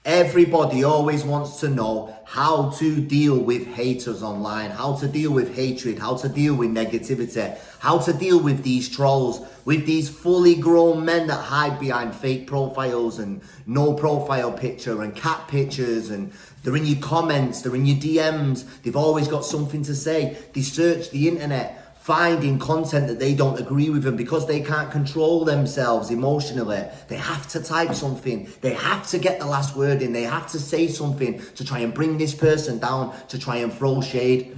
Everybody always wants to know how to deal with haters online, how to deal with hatred, how to deal with negativity, how to deal with these trolls, with these fully grown men that hide behind fake profiles and no profile picture and cat pictures, and they're in your comments, they're in your DMs, they've always got something to say. They search the internet finding content that they don't agree with, and because they can't control themselves emotionally, they have to type something, they have to get the last word in, they have to say something to try and bring this person down, to try and throw shade.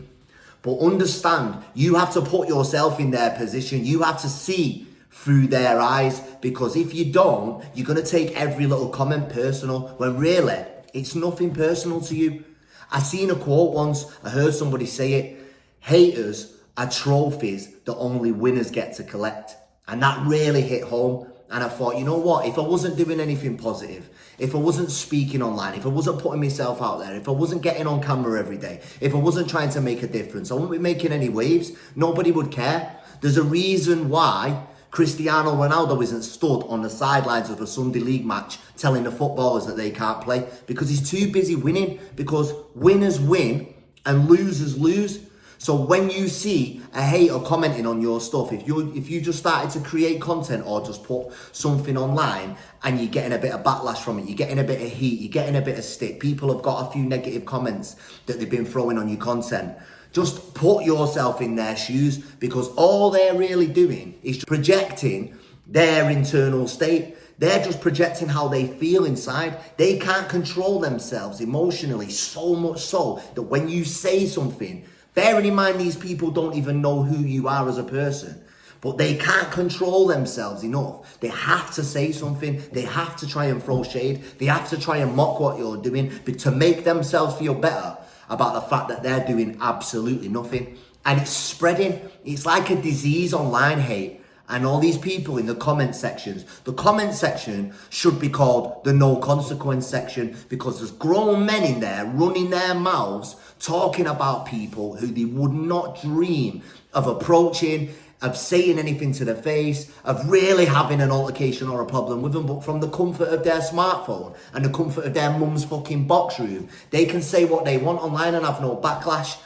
But understand, you have to put yourself in their position, you have to see through their eyes, because if you don't, you're going to take every little comment personal, when really, it's nothing personal to you. I seen a quote once, I heard somebody say it, haters are trophies that only winners get to collect. And that really hit home. And I thought, you know what, if I wasn't doing anything positive, if I wasn't speaking online, if I wasn't putting myself out there, if I wasn't getting on camera every day, if I wasn't trying to make a difference, I wouldn't be making any waves. Nobody would care. There's a reason why Cristiano Ronaldo isn't stood on the sidelines of a Sunday league match telling the footballers that they can't play, because he's too busy winning, because winners win and losers lose. So when you see a hater commenting on your stuff, if you just started to create content or just put something online and you're getting a bit of backlash from it, you're getting a bit of heat, you're getting a bit of stick, people have got a few negative comments that they've been throwing on your content, just put yourself in their shoes, because all they're really doing is projecting their internal state. They're just projecting how they feel inside. They can't control themselves emotionally, so much so that when you say something, bearing in mind these people don't even know who you are as a person, but they can't control themselves enough. They have to say something. They have to try and throw shade. They have to try and mock what you're doing to make themselves feel better about the fact that they're doing absolutely nothing. And it's spreading. It's like a disease, online hate. And all these people in the comment sections. The comment section should be called the no consequence section, because there's grown men in there running their mouths talking about people who they would not dream of approaching, of saying anything to their face, of really having an altercation or a problem with them. But from the comfort of their smartphone and the comfort of their mum's fucking box room, they can say what they want online and have no backlash.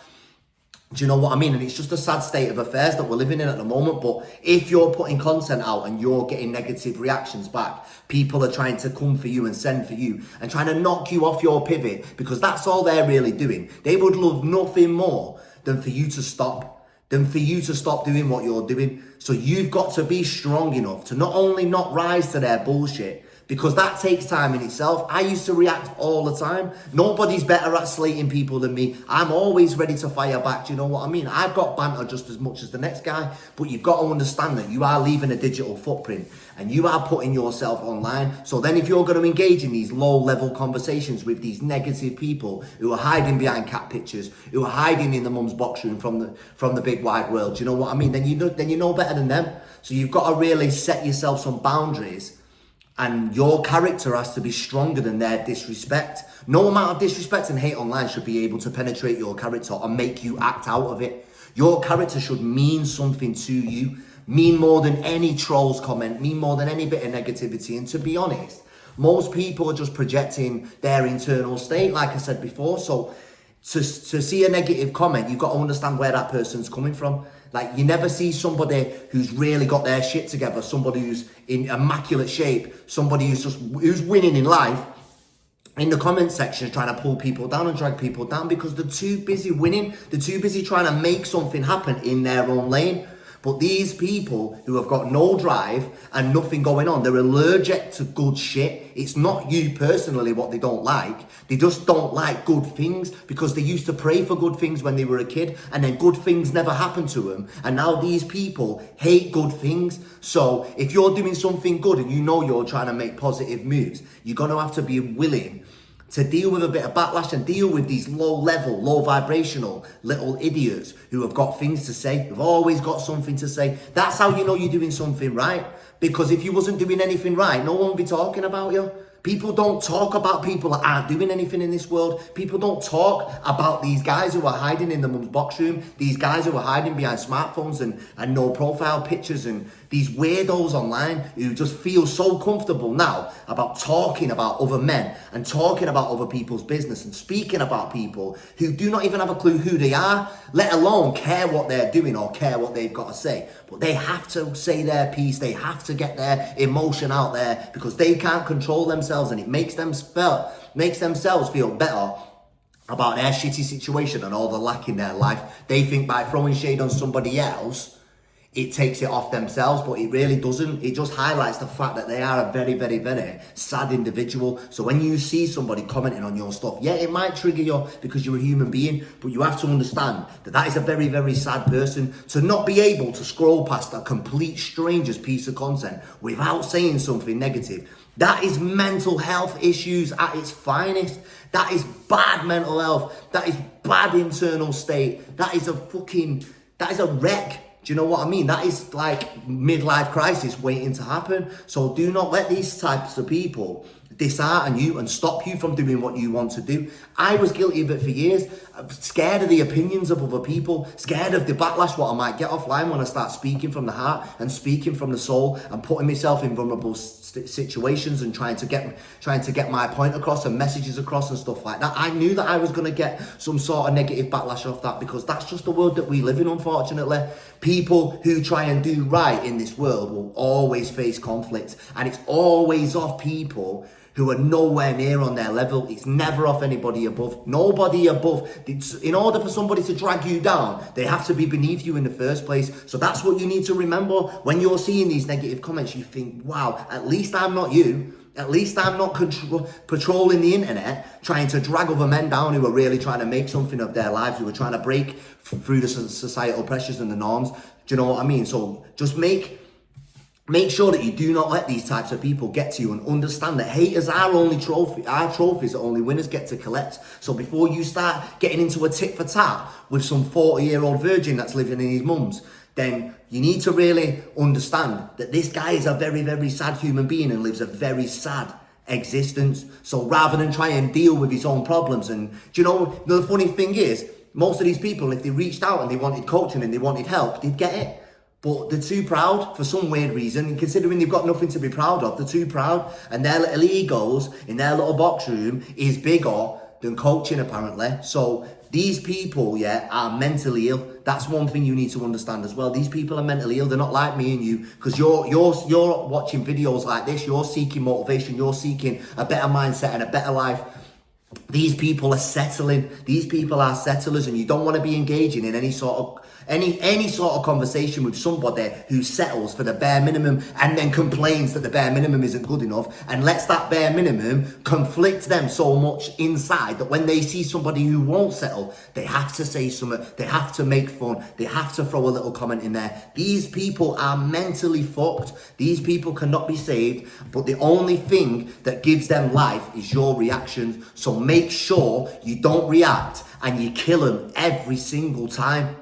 Do you know what I mean? And it's just a sad state of affairs that we're living in at the moment. But if you're putting content out and you're getting negative reactions back, people are trying to come for you and send for you and trying to knock you off your pivot, because that's all they're really doing. They would love nothing more than for you to stop, doing what you're doing. So you've got to be strong enough to not only not rise to their bullshit, because that takes time in itself. I used to react all the time. Nobody's better at slating people than me. I'm always ready to fire back. Do you know what I mean? I've got banter just as much as the next guy, but you've got to understand that you are leaving a digital footprint and you are putting yourself online. So then if you're going to engage in these low-level conversations with these negative people who are hiding behind cat pictures, who are hiding in the mum's box room from the big wide world, do you know what I mean? Then you know better than them. So you've got to really set yourself some boundaries. And your character has to be stronger than their disrespect. No amount of disrespect and hate online should be able to penetrate your character or make you act out of it. Your character should mean something to you, mean more than any troll's comment, mean more than any bit of negativity. And to be honest, most people are just projecting their internal state, like I said before. So to see a negative comment, you've got to understand where that person's coming from. Like, you never see somebody who's really got their shit together, somebody who's in immaculate shape, somebody who's winning in life, in the comment section trying to pull people down and drag people down, because they're too busy winning. They're too busy trying to make something happen in their own lane. But these people who have got no drive and nothing going on, they're allergic to good shit. It's not you personally what they don't like. They just don't like good things, because they used to pray for good things when they were a kid, and then good things never happened to them. And now these people hate good things. So if you're doing something good and you know you're trying to make positive moves, you're going to have to be willing to deal with a bit of backlash and deal with these low-level, low-vibrational little idiots who have got things to say, who've always got something to say. That's how you know you're doing something right. Because if you wasn't doing anything right, no one would be talking about you. People don't talk about people that aren't doing anything in this world. People don't talk about these guys who are hiding in the mum's box room, these guys who are hiding behind smartphones and no profile pictures and These weirdos online who just feel so comfortable now about talking about other men and talking about other people's business and speaking about people who do not even have a clue who they are, let alone care what they're doing or care what they've got to say. But they have to say their piece. They have to get their emotion out there because they can't control themselves, and it makes themselves feel better about their shitty situation and all the lack in their life. They think by throwing shade on somebody else, it takes it off themselves, but it really doesn't. It just highlights the fact that they are a very, very, very sad individual. So when you see somebody commenting on your stuff, yeah, it might trigger you because you're a human being, but you have to understand that that is a very, very sad person. To not be able to scroll past a complete stranger's piece of content without saying something negative, that is mental health issues at its finest. That is bad mental health. That is bad internal state. That is a wreck. Do you know what I mean? That is like midlife crisis waiting to happen. So do not let these types of people dishearten you and stop you from doing what you want to do. I was guilty of it for years. I'm scared of the opinions of other people, scared of the backlash what I might get offline when I start speaking from the heart and speaking from the soul and putting myself in vulnerable situations and trying to get my point across and messages across and stuff like that. I knew that I was going to get some sort of negative backlash off that because that's just the world that we live in, unfortunately. People who try and do right in this world will always face conflict, and it's always off people who are nowhere near on their level. It's never off anybody above. Nobody above. In order for somebody to drag you down, they have to be beneath you in the first place. So that's what you need to remember. When you're seeing these negative comments, you think, wow, at least I'm not you. At least I'm not patrolling the internet, trying to drag other men down who are really trying to make something of their lives, who are trying to break through the societal pressures and the norms. Do you know what I mean? So just make sure that you do not let these types of people get to you, and understand that haters are only trophies that only winners get to collect. So before you start getting into a tit for tat with some 40-year-old virgin that's living in his mum's, then you need to really understand that this guy is a very, very sad human being and lives a very sad existence. So rather than try and deal with his own problems, and do you know, the funny thing is, most of these people, if they reached out and they wanted coaching and they wanted help, they'd get it. But they're too proud for some weird reason, considering they've got nothing to be proud of. They're too proud, and their little egos in their little box room is bigger than coaching, apparently. So these people, yeah, are mentally ill. That's one thing you need to understand as well. These people are mentally ill. They're not like me and you, because you're watching videos like this. You're seeking motivation. You're seeking a better mindset and a better life. These people are settling. These people are settlers, and you don't want to be engaging in any sort of conversation with somebody who settles for the bare minimum and then complains that the bare minimum isn't good enough and lets that bare minimum conflict them so much inside that when they see somebody who won't settle, they have to say something, they have to make fun, they have to throw a little comment in there. These people are mentally fucked. These people cannot be saved, but the only thing that gives them life is your reactions. So make sure you don't react and you kill them every single time.